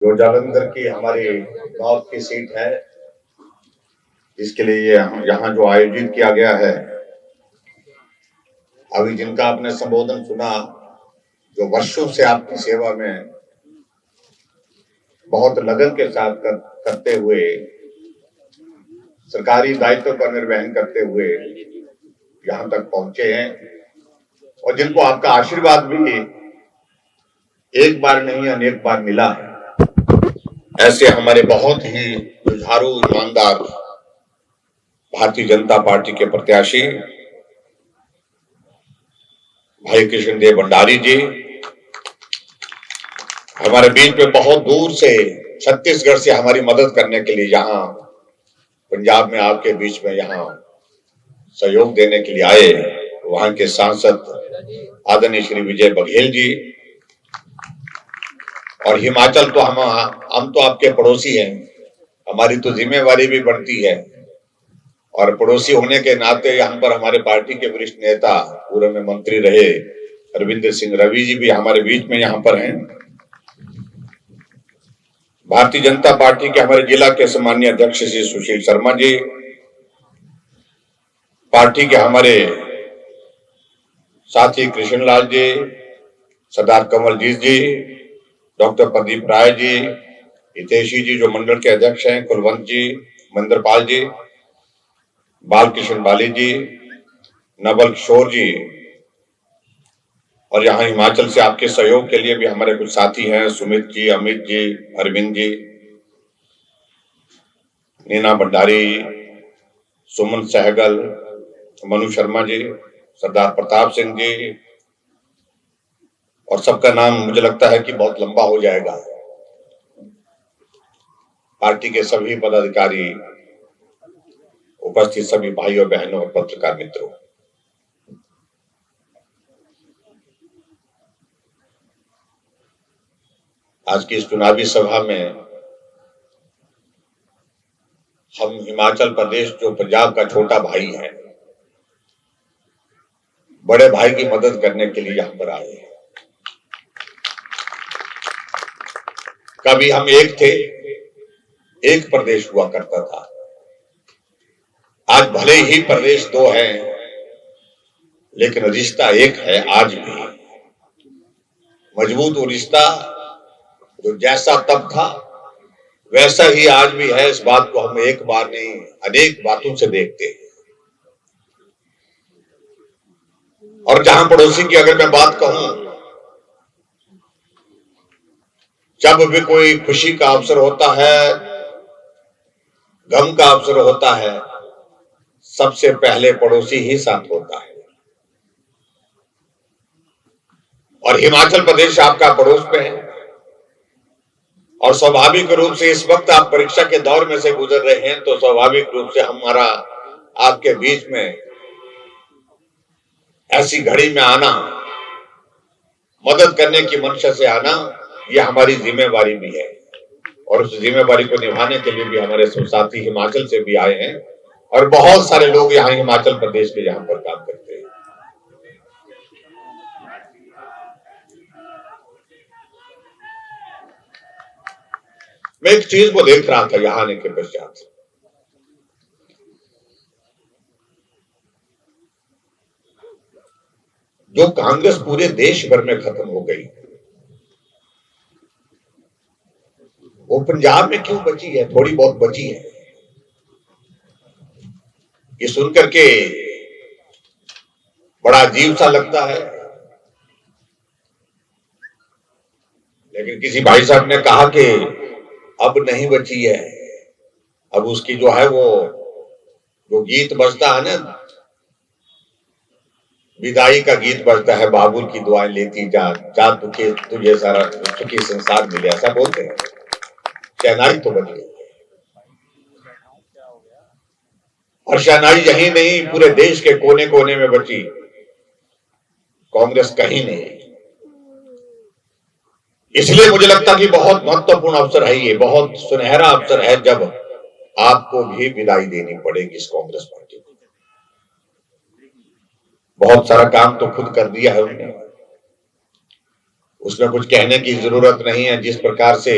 जो जालंधर की हमारी नॉर्थ की सीट है, जिसके लिए यहाँ जो आयोजित किया गया है, अभी जिनका आपने संबोधन सुना, जो वर्षों से आपकी सेवा में बहुत लगन के साथ करते हुए, सरकारी दायित्व का निर्वहन करते हुए यहाँ तक पहुंचे हैं, और जिनको आपका आशीर्वाद भी एक बार नहीं अनेक बार मिला है। ऐसे हमारे बहुत ही जुझारू ईमानदार भारतीय जनता पार्टी के प्रत्याशी भाई कृष्णदेव भंडारी जी हमारे बीच में बहुत दूर से छत्तीसगढ़ से हमारी मदद करने के लिए यहाँ पंजाब में आपके बीच में यहाँ सहयोग देने के लिए आए। वहां के सांसद आदरणीय श्री विजय बघेल जी, और हिमाचल तो हम तो आपके पड़ोसी हैं, हमारी तो जिम्मेवारी भी बढ़ती है, और पड़ोसी होने के नाते यहाँ पर हमारे पार्टी के वरिष्ठ नेता पूर्व में मंत्री रहे अरविंद सिंह रवि जी भी हमारे बीच में यहाँ पर हैं। भारतीय जनता पार्टी के हमारे जिला के सम्मानीय अध्यक्ष श्री सुशील शर्मा जी, पार्टी के हमारे साथी कृष्णलाल जी, सरदार कमलजीत जी, डॉक्टर प्रदीप राय जी, हितेशी जी जो मंडल के अध्यक्ष हैं, कुलवंत जी, मंदरपाल जी, बालकृष्ण बाली जी, नवल किशोर जी, और यहाँ हिमाचल से आपके सहयोग के लिए भी हमारे कुछ साथी हैं, सुमित जी, अमित जी, अरविंद जी, नीना भंडारी, सुमन सहगल, मनु शर्मा जी, सरदार प्रताप सिंह जी, और सबका नाम मुझे लगता है कि बहुत लंबा हो जाएगा। पार्टी के सभी पदाधिकारी, उपस्थित सभी भाइयों बहनों और पत्रकार मित्रों, आज की इस चुनावी सभा में हम हिमाचल प्रदेश जो पंजाब का छोटा भाई है, बड़े भाई की मदद करने के लिए यहां पर आए हैं। कभी हम एक थे, एक प्रदेश हुआ करता था, आज भले ही प्रदेश दो हैं, लेकिन रिश्ता एक है। आज भी मजबूत वो रिश्ता जो जैसा तब था वैसा ही आज भी है। इस बात को हम एक बार नहीं अनेक बातों से देखते हैं। और जहां पड़ोसी की अगर मैं बात कहूं, जब भी कोई खुशी का अवसर होता है, गम का अवसर होता है, सबसे पहले पड़ोसी ही साथ होता है। और हिमाचल प्रदेश आपका पड़ोस पे है, और स्वाभाविक रूप से इस वक्त आप परीक्षा के दौर में से गुजर रहे हैं, तो स्वाभाविक रूप से हमारा आपके बीच में ऐसी घड़ी में आना, मदद करने की मंशा से आना, यह हमारी जिम्मेवारी भी है। और उस जिम्मेवारी को निभाने के लिए भी हमारे साथी हिमाचल से भी आए हैं, और बहुत सारे लोग यहाँ हिमाचल प्रदेश के यहाँ पर काम करते हैं। मैं एक चीज को देख रहा था यहाँ आने के पश्चात, जो कांग्रेस पूरे देश भर में खत्म हो गई, वो पंजाब में क्यों बची है? थोड़ी बहुत बची है। ये सुनकर के बड़ा अजीब सा लगता है, लेकिन किसी भाई साहब ने कहा कि अब नहीं बची है। अब उसकी जो है वो जो गीत बजता है ना, विदाई का गीत बजता है, बाबुल की दुआएं लेती जा, जा तुझे सारा सुखी संसार मिले, ऐसा बोलते हैं। शहनाई तो बज गई, और शहनाई यही नहीं, पूरे देश के कोने कोने में बची। कांग्रेस कहीं नहीं। इसलिए मुझे लगता कि बहुत महत्वपूर्ण अवसर है, ये बहुत सुनहरा अवसर है, जब आपको भी विदाई देनी पड़ेगी इस कांग्रेस पार्टी को। बहुत सारा काम तो खुद कर दिया है उन्होंने, उसमें कुछ कहने की जरूरत नहीं है। जिस प्रकार से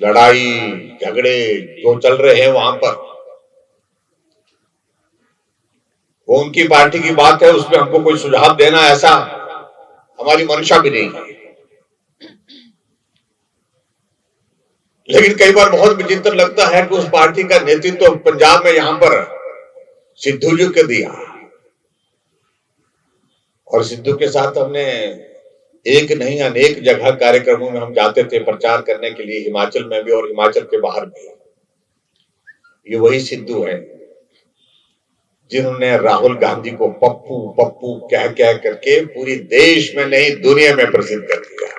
लड़ाई झगड़े जो चल रहे हैं वहां पर, वो उनकी पार्टी की बात है, उसमें हमको कोई सुझाव देना ऐसा हमारी मंशा भी नहीं है। लेकिन कई बार बहुत विचित्र लगता है कि उस पार्टी का नेतृत्व तो पंजाब में यहां पर सिद्धू जी को दिया, और सिद्धू के साथ हमने एक नहीं अनेक जगह कार्यक्रमों में हम जाते थे प्रचार करने के लिए, हिमाचल में भी और हिमाचल के बाहर भी। ये वही सिद्धू है जिन्होंने राहुल गांधी को पप्पू पप्पू कह कह करके पूरी देश में नहीं दुनिया में प्रसिद्ध कर दिया।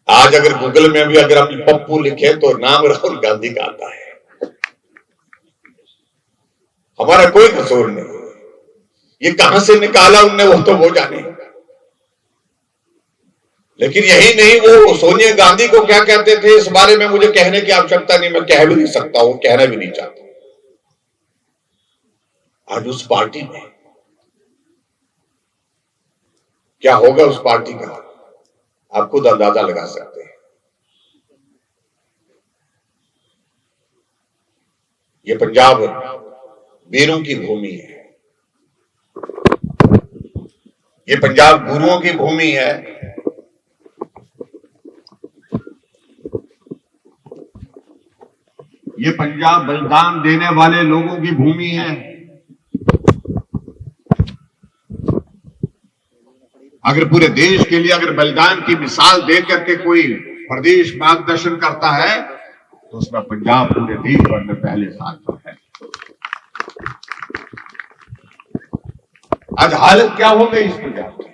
आज अगर गूगल में भी अगर आप पप्पू लिखे तो नाम राहुल गांधी का आता है। हमारा कोई कसूर नहीं, ये कहां से निकाला उनने वो जाने। लेकिन यही नहीं, वो सोनिया गांधी को क्या कहते थे इस बारे में मुझे कहने की आवश्यकता नहीं, मैं कह भी नहीं सकता हूं, कहना भी नहीं चाहता। आज उस पार्टी में क्या होगा, उस पार्टी का आप खुद अंदाजा लगा सकते हैं। ये पंजाब वीरों की भूमि है, ये पंजाब गुरुओं की भूमि है, ये पंजाब बलिदान देने वाले लोगों की भूमि है। अगर पूरे देश के लिए अगर बलिदान की मिसाल दे करके कोई प्रदेश मार्गदर्शन करता है तो उसमें पंजाब पूरे देश भर में पहले स्थान पर है। आज हालत क्या हो गई इस पंजाब की,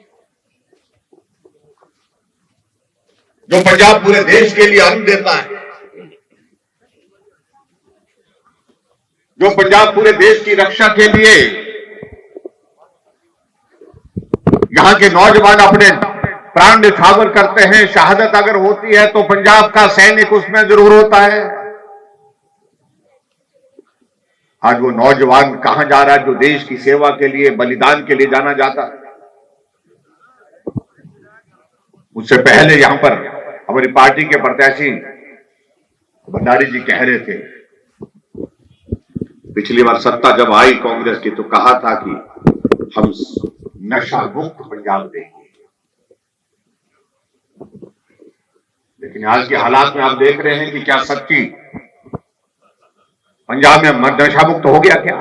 जो पंजाब पूरे देश के लिए अन्न देता है, जो पंजाब पूरे देश की रक्षा के लिए यहां के नौजवान अपने प्राण न्यौछावर करते हैं। शहादत अगर होती है तो पंजाब का सैनिक उसमें जरूर होता है। आज वो नौजवान कहां जा रहा है जो देश की सेवा के लिए बलिदान के लिए जाना जाता है। उससे पहले यहां पर हमारी पार्टी के प्रत्याशी भंडारी जी कह रहे थे, पिछली बार सत्ता जब आई कांग्रेस की तो कहा था कि हम नशा मुक्त पंजाब देंगे। लेकिन आज के हालात में आप देख रहे हैं कि क्या सच्ची पंजाब में नशा मुक्त हो गया क्या?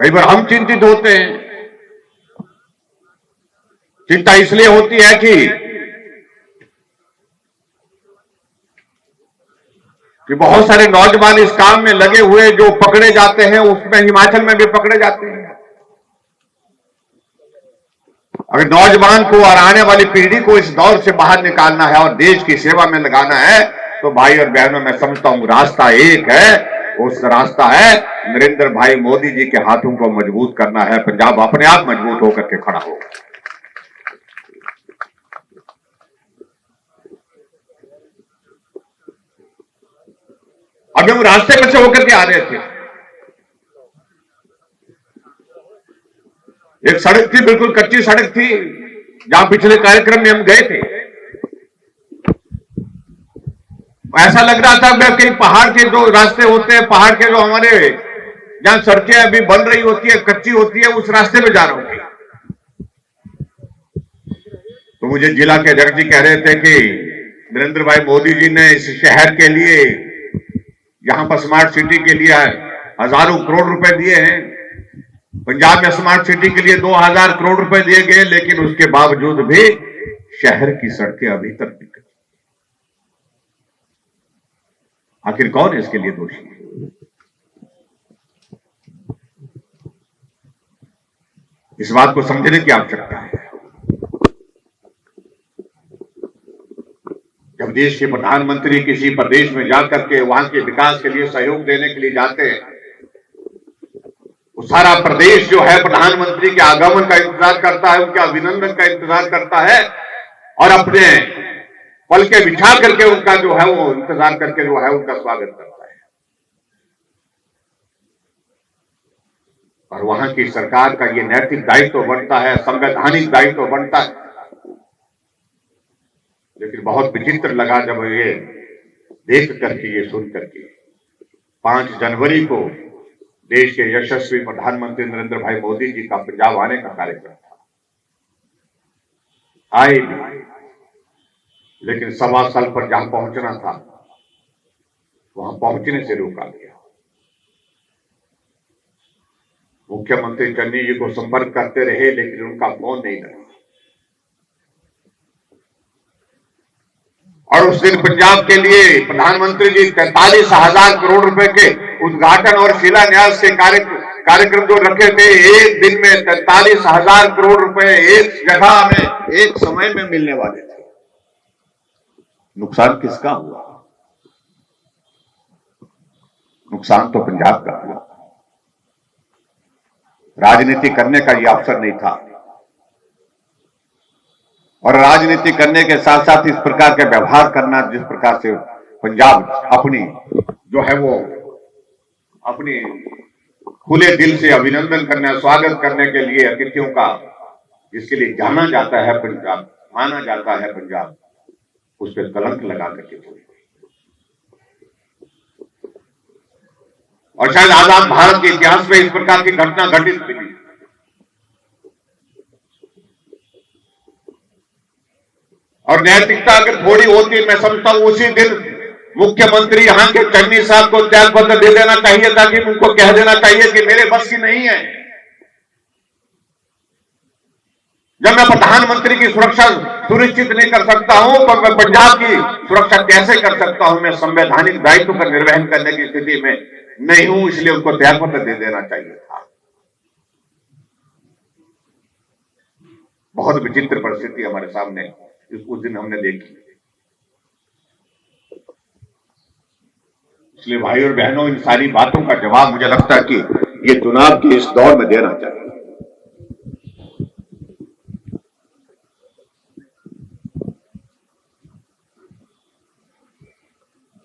कई बार हम चिंतित होते हैं। चिंता इसलिए होती है कि बहुत सारे नौजवान इस काम में लगे हुए जो पकड़े जाते हैं, उसमें हिमाचल में भी पकड़े जाते हैं। अगर नौजवान को और आने वाली पीढ़ी को इस दौर से बाहर निकालना है और देश की सेवा में लगाना है तो भाई और बहनों, मैं समझता हूं रास्ता एक है। उस रास्ता है नरेंद्र भाई मोदी जी के हाथों को मजबूत करना है। पंजाब अपने आप मजबूत होकर के खड़ा होगा। अभी हम रास्ते में से होकर के आ रहे थे, एक सड़क थी, बिल्कुल कच्ची सड़क थी, जहां पिछले कार्यक्रम में हम गए थे। ऐसा लग रहा था मैं कहीं पहाड़ के जो रास्ते होते हैं, पहाड़ के जो हमारे जहां सड़कें अभी बन रही होती है, कच्ची होती है, उस रास्ते में जा रहा हूं। तो मुझे जिला के अध्यक्ष जी कह रहे थे कि नरेंद्र भाई मोदी जी ने इस शहर के लिए, यहां पर स्मार्ट सिटी के लिए हजारों करोड़ रुपए दिए हैं। पंजाब में स्मार्ट सिटी के लिए 2000 करोड़ रुपए दिए गए, लेकिन उसके बावजूद भी शहर की सड़कें अभी तक नहीं। आखिर कौन है इसके लिए दोषी? इस बात को समझने की आवश्यकता है। जब देश के प्रधानमंत्री किसी प्रदेश में जाकर के वहां के विकास के लिए सहयोग देने के लिए जाते हैं, वो सारा प्रदेश जो है प्रधानमंत्री के आगमन का इंतजार करता है, उनके अभिनंदन का इंतजार करता है और अपने पल के बिछा करके उनका जो है वो इंतजार करके जो है उनका स्वागत करता है। और वहां की सरकार का ये नैतिक दायित्व बनता है, संवैधानिक दायित्व बनता है। लेकिन बहुत विचित्र लगा जब ये देख करके, ये सुन करके 5 जनवरी को देश के यशस्वी प्रधानमंत्री नरेंद्र भाई मोदी जी का पंजाब आने का कार्यक्रम था। आए भी, लेकिन 1.25 साल पर जहां पहुंचना था वहां पहुंचने से रोका गया। मुख्यमंत्री चन्नी जी को संपर्क करते रहे, लेकिन उनका फोन नहीं लगा। और उस दिन पंजाब के लिए प्रधानमंत्री जी 43,000 करोड़ रुपए के उद्घाटन और शिलान्यास के कार्यक्रम जो रखे थे, एक दिन में 43,000 करोड़ रुपए एक जगह में, एक समय में मिलने वाले थे। नुकसान किसका हुआ? नुकसान तो पंजाब का हुआ। राजनीति करने का यह अवसर नहीं था, और राजनीति करने के साथ साथ इस प्रकार के व्यवहार करना, जिस प्रकार से पंजाब अपनी जो है वो अपनी खुले दिल से अभिनंदन करने, स्वागत करने के लिए अतिथियों का, जिसके लिए जाना जाता है पंजाब, माना जाता है पंजाब, उस पर कलंक लगा करके छोड़ी। और शायद आजाद भारत के इतिहास में इस प्रकार की घटना घटित हुई। और नैतिकता अगर थोड़ी होती, मैं समझता हूं उसी दिन मुख्यमंत्री यहां के चन्नी साहब को त्याग पत्र दे देना चाहिए, ताकि उनको कह देना चाहिए कि मेरे बस की नहीं है। जब मैं प्रधानमंत्री की सुरक्षा सुनिश्चित नहीं कर सकता हूं, तो मैं पंजाब की सुरक्षा कैसे कर सकता हूं? मैं संवैधानिक दायित्व का निर्वहन करने की स्थिति में नहीं हूं, इसलिए उनको त्याग पत्र दे देना चाहिए था। बहुत विचित्र परिस्थिति हमारे सामने उस दिन हमने देखी। इसलिए भाई और बहनों, इन सारी बातों का जवाब मुझे लगता है कि ये चुनाव के इस दौर में देना चाहिए।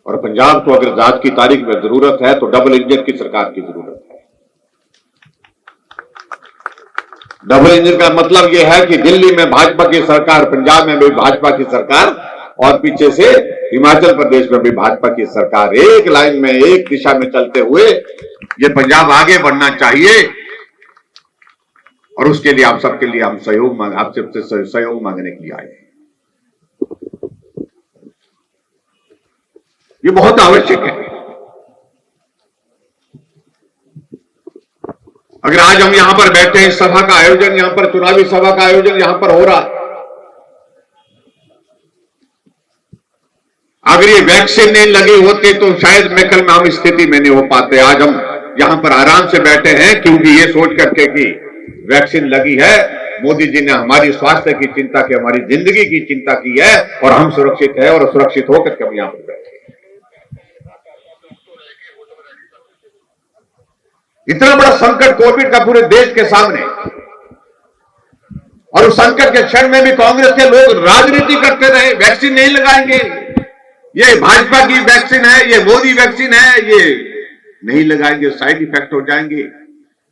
और पंजाब को अगर आज की तारीख में जरूरत है तो डबल इंजन की सरकार की जरूरत है। डबल इंजन का मतलब यह है कि दिल्ली में भाजपा की सरकार, पंजाब में भी भाजपा की सरकार, और पीछे से हिमाचल प्रदेश में भी भाजपा की सरकार, एक लाइन में, एक दिशा में चलते हुए ये पंजाब आगे बढ़ना चाहिए। और उसके लिए आप सबके लिए हम आप सबसे सहयोग मांगने के लिए आए हैं। ये बहुत आवश्यक है। अगर आज हम यहां पर बैठे हैं, इस सभा का आयोजन, यहां पर चुनावी सभा का आयोजन यहां पर हो रहा है, अगर ये वैक्सीन नहीं लगी होती तो शायद मैं कल में हम स्थिति में नहीं हो पाते। आज हम यहां पर आराम से बैठे हैं क्योंकि ये सोच करके कि वैक्सीन लगी है, मोदी जी ने हमारी स्वास्थ्य की चिंता की, हमारी जिंदगी की चिंता की है, और हम सुरक्षित है, और सुरक्षित होकर के हम यहां पर बैठे। इतना बड़ा संकट कोविड का पूरे देश के सामने, और उस संकट के क्षण में भी कांग्रेस के लोग राजनीति करते रहे। वैक्सीन नहीं लगाएंगे, ये भाजपा की वैक्सीन है, ये मोदी वैक्सीन है, ये नहीं लगाएंगे, साइड इफेक्ट हो जाएंगे,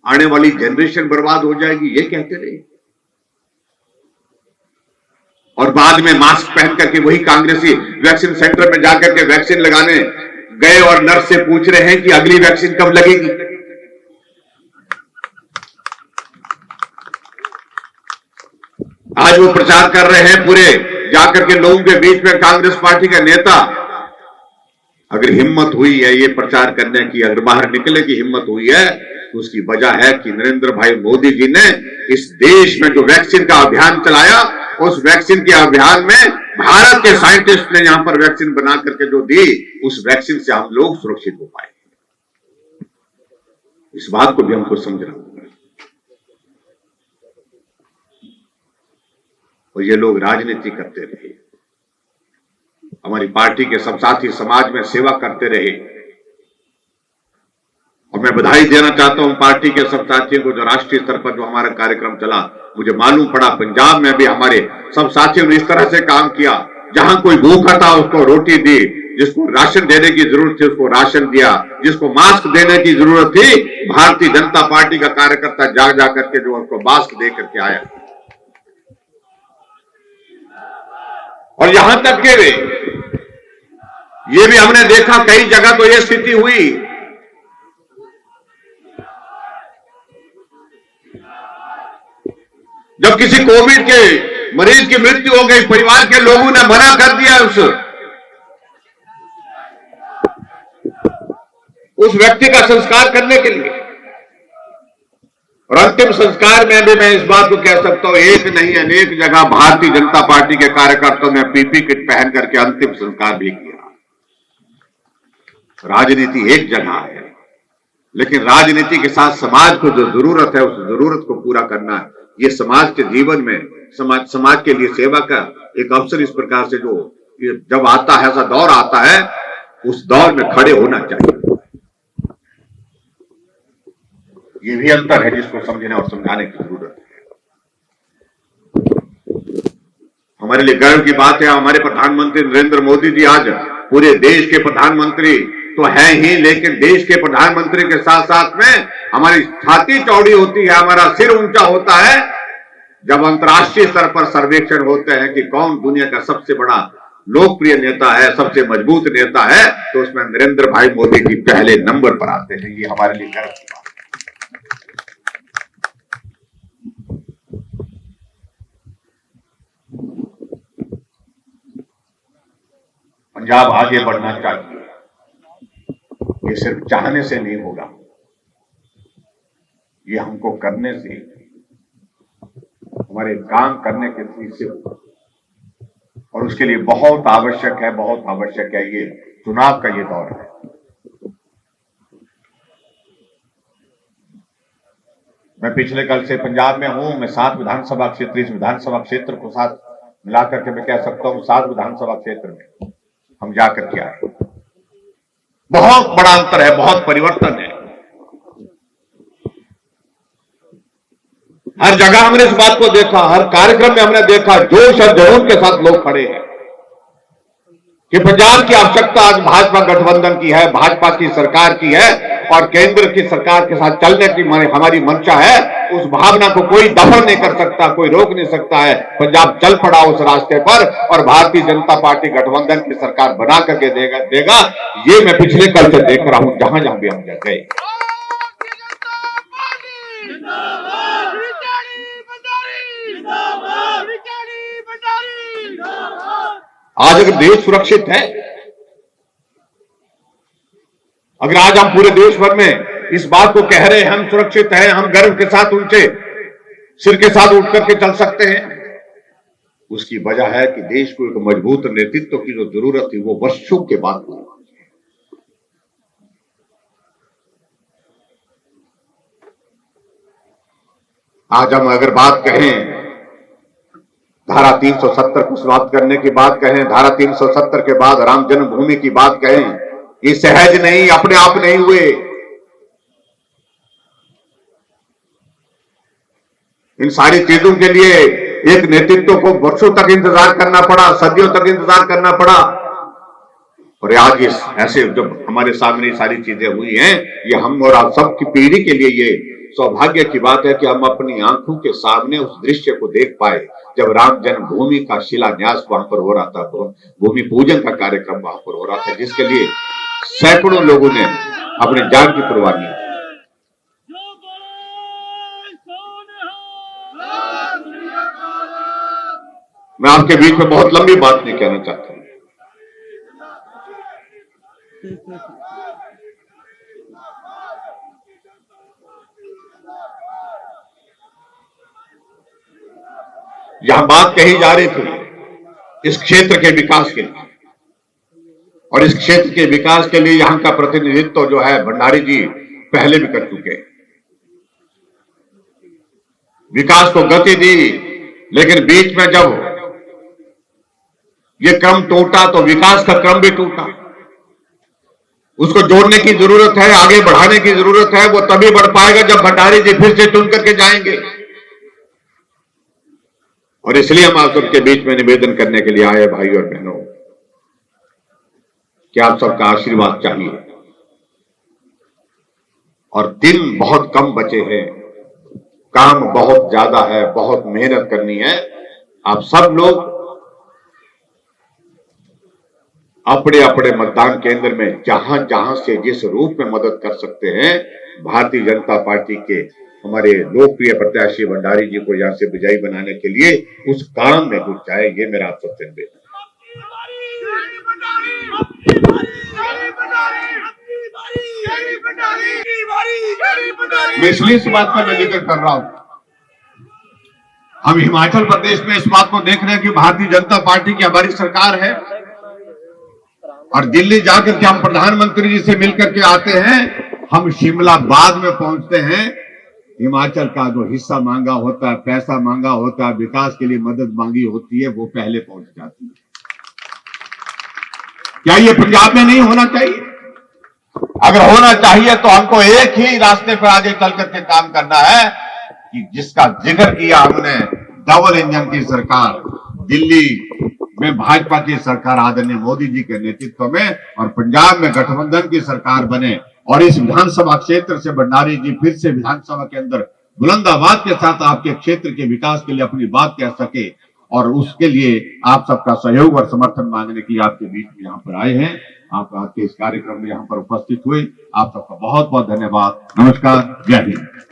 आने वाली जनरेशन बर्बाद हो जाएगी, ये कहते रहे। और बाद में मास्क पहन करके वही कांग्रेसी वैक्सीन सेंटर में जाकर के वैक्सीन लगाने गए और नर्स से पूछ रहे हैं कि अगली वैक्सीन कब लगेगी। आज वो प्रचार कर रहे हैं पूरे जाकर के लोगों के बीच में। कांग्रेस पार्टी का नेता, अगर हिम्मत हुई है ये प्रचार करने की, अगर बाहर निकलने की हिम्मत हुई है, तो उसकी वजह है कि नरेंद्र भाई मोदी जी ने इस देश में जो वैक्सीन का अभियान चलाया, उस वैक्सीन के अभियान में भारत के साइंटिस्ट ने यहां पर वैक्सीन बना करके जो दी, उस वैक्सीन से हम लोग सुरक्षित हो पाए। इस बात को भी हमको समझना होगा। और ये लोग राजनीति करते रहे, हमारी पार्टी के सब साथी समाज में सेवा करते रहे। और मैं बधाई देना चाहता हूं पार्टी के सब साथियों को, जो राष्ट्रीय स्तर पर जो हमारा कार्यक्रम चला। मुझे मालूम पड़ा पंजाब में भी हमारे सब साथियों ने इस तरह से काम किया, जहां कोई भूखा था उसको रोटी दी, जिसको राशन देने की जरूरत थी उसको राशन दिया, जिसको मास्क देने की जरूरत थी भारतीय जनता पार्टी का कार्यकर्ता जा करके जो उसको मास्क दे करके आया। और यहां तक के ये भी हमने देखा कई जगह तो ये स्थिति हुई, जब किसी कोविड के मरीज की मृत्यु हो गई, परिवार के लोगों ने मना कर दिया उस व्यक्ति का संस्कार करने के लिए। और अंतिम संस्कार में भी मैं इस बात को कह सकता हूं, एक नहीं अनेक जगह भारतीय जनता पार्टी के कार्यकर्ताओं ने पीपी किट पहन करके अंतिम संस्कार भी किया। राजनीति एक जगह है, लेकिन राजनीति के साथ समाज को जो जरूरत है उस जरूरत को पूरा करना है। ये समाज के जीवन में समाज के लिए सेवा का एक अवसर इस प्रकार से जो जब आता है, ऐसा दौर आता है, उस दौर में खड़े होना चाहिए। ये भी अंतर है जिसको समझने और समझाने की जरूरत है। हमारे लिए गर्व की बात है, हमारे प्रधानमंत्री नरेंद्र मोदी जी आज पूरे देश के प्रधानमंत्री तो है ही, लेकिन देश के प्रधानमंत्री के साथ साथ में हमारी छाती चौड़ी होती है, हमारा सिर ऊंचा होता है जब अंतर्राष्ट्रीय स्तर पर सर्वेक्षण होते हैं कि कौन दुनिया का सबसे बड़ा लोकप्रिय नेता है, सबसे मजबूत नेता है, तो उसमें नरेंद्र भाई मोदी जी पहले नंबर पर आते हैं। ये हमारे लिए गर्व की बात है। पंजाब आगे बढ़ना चाहिए, ये सिर्फ चाहने से नहीं होगा, ये हमको करने से, हमारे काम करने के से होगा। और उसके लिए बहुत आवश्यक है ये चुनाव का ये दौर है। मैं पिछले कल से पंजाब में हूं, मैं 7 विधानसभा क्षेत्र, इस विधानसभा क्षेत्र को साथ मिलाकर के मैं कह सकता हूं 7 विधानसभा क्षेत्र में हम जाकर के आए। बहुत बड़ा अंतर है, बहुत परिवर्तन है। हर जगह हमने इस बात को देखा, हर कार्यक्रम में हमने देखा, जोश और जुनून के साथ लोग खड़े हैं कि पंजाब की आवश्यकता आज भाजपा गठबंधन की है, भाजपा की सरकार की है और केंद्र की सरकार के साथ चलने की हमारी मंशा है। उस भावना को कोई दफन नहीं कर सकता, कोई रोक नहीं सकता है। पंजाब चल पड़ा उस रास्ते पर और भारतीय जनता पार्टी गठबंधन की सरकार बना करके देगा। ये मैं पिछले कल से देख रहा हूं, जहां जहां भी हम गए। आज अगर देश सुरक्षित है, अगर आज हम पूरे देश भर में इस बात को कह रहे हैं हम सुरक्षित हैं, हम गर्व के साथ ऊंचे सिर के साथ उठ करके चल सकते हैं, उसकी वजह है कि देश को एक मजबूत नेतृत्व की जो जरूरत थी वो वर्षों के बाद हुई। आज हम अगर बात कहें धारा 370 को समाप्त करने की बात कहें, धारा 370 के बाद राम जन्मभूमि की बात कहें, ये सहज नहीं, अपने आप नहीं हुए। इन सारी चीजों के लिए एक नेतृत्व को वर्षों तक इंतजार करना पड़ा, सदियों तक इंतजार करना पड़ा। और आज इस ऐसे जब हमारे सामने सारी चीजें हुई हैं, ये हम और आप सबकी पीढ़ी के लिए ये सौभाग्य की बात है कि हम अपनी आंखों के सामने उस दृश्य को देख पाए जब राम जन्मभूमि का शिलान्यास वहां पर हो रहा था, भूमि पूजन का कार्यक्रम वहां पर हो रहा था, जिसके लिए सैकड़ों लोगों ने अपने जान की कुर्बानी दी। मैं आपके बीच में बहुत लंबी बात नहीं कहना चाहता। यहां बात कही जा रही थी इस क्षेत्र के विकास के लिए, और इस क्षेत्र के विकास के लिए यहां का प्रतिनिधित्व जो है भंडारी जी पहले भी कर चुके हैं। विकास को गति दी, लेकिन बीच में जब ये क्रम टूटा तो विकास का क्रम भी टूटा। उसको जोड़ने की जरूरत है, आगे बढ़ाने की जरूरत है। वो तभी बढ़ पाएगा जब भंडारी जी फिर से चुन करके जाएंगे। और इसलिए हम आप सबके बीच में निवेदन करने के लिए आए भाई और बहनों, कि आप सबका आशीर्वाद चाहिए और दिन बहुत कम बचे हैं, काम बहुत ज्यादा है, बहुत मेहनत करनी है। आप सब लोग अपने अपने मतदान केंद्र में जहां जहां से जिस रूप में मदद कर सकते हैं, भारतीय जनता पार्टी के हमारे लोकप्रिय प्रत्याशी भंडारी जी को यहां से विजयी बनाने के लिए उस काम में जुट जाए, ये मेरा आप सबसे निवेदन है। मैं इसलिए इस बात का मैं जिक्र कर रहा हूं, हम हिमाचल प्रदेश में इस बात को देख रहे हैं कि भारतीय जनता पार्टी की हमारी सरकार है और दिल्ली जाकर के हम प्रधानमंत्री जी से मिलकर के आते हैं, हम शिमला बाद में पहुंचते हैं। हिमाचल का जो हिस्सा मांगा होता है, पैसा मांगा होता है, विकास के लिए मदद मांगी होती है, वो पहले पहुंच जाती है। क्या ये पंजाब में नहीं होना चाहिए? अगर होना चाहिए तो हमको एक ही रास्ते पर आगे चल करके काम करना है कि जिसका जिक्र किया हमने, डबल इंजन की सरकार, दिल्ली में भाजपा की सरकार आदरणीय मोदी जी के नेतृत्व में और पंजाब में गठबंधन की सरकार बने और इस विधानसभा क्षेत्र से भंडारी जी फिर से विधानसभा के अंदर बुलंद आवाज के साथ आपके क्षेत्र के विकास के लिए अपनी बात कह सके, और उसके लिए आप सबका सहयोग और समर्थन मांगने के लिए आपके बीच में यहाँ पर आए हैं। आप आपके इस कार्यक्रम में यहाँ पर उपस्थित हुए, आप सबका बहुत बहुत धन्यवाद। नमस्कार, जय हिंद।